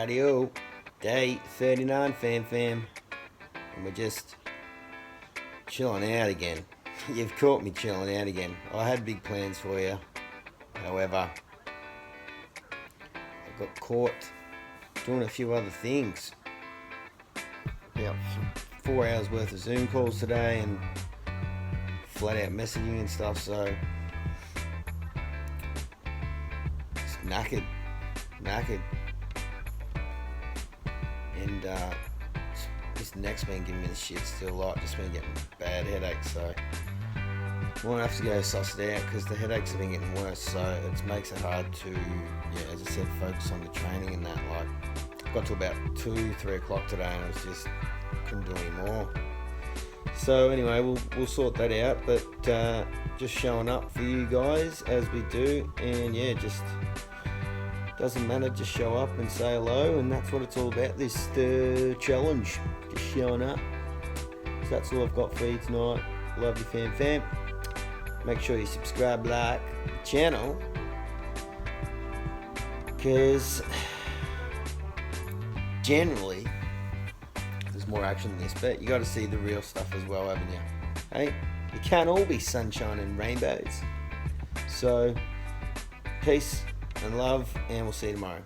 Radio, day 39 fam, and we're just chilling out again. You've caught me chilling out again. I had big plans for you, however, I got caught doing a few other things. About 4 hours worth of Zoom calls today and flat out messaging and stuff, so just knackered. And this neck's been giving me the shit still, like just been getting bad headaches, so might have to go suss it out because the headaches have been getting worse, so it makes it hard to, as I said, focus on the training and that. Like, got to about 2-3 o'clock today and I was just couldn't do any more. So anyway, we'll sort that out, but just showing up for you guys as we do, and just doesn't matter, just show up and say hello, and that's what it's all about, this challenge, just showing up. So that's all I've got for you tonight. Love you fam. Make sure you subscribe, like the channel, because generally there's more action than this, but you got to see the real stuff as well, haven't you? Hey, it can't all be sunshine and rainbows. So peace and love, and we'll see you tomorrow.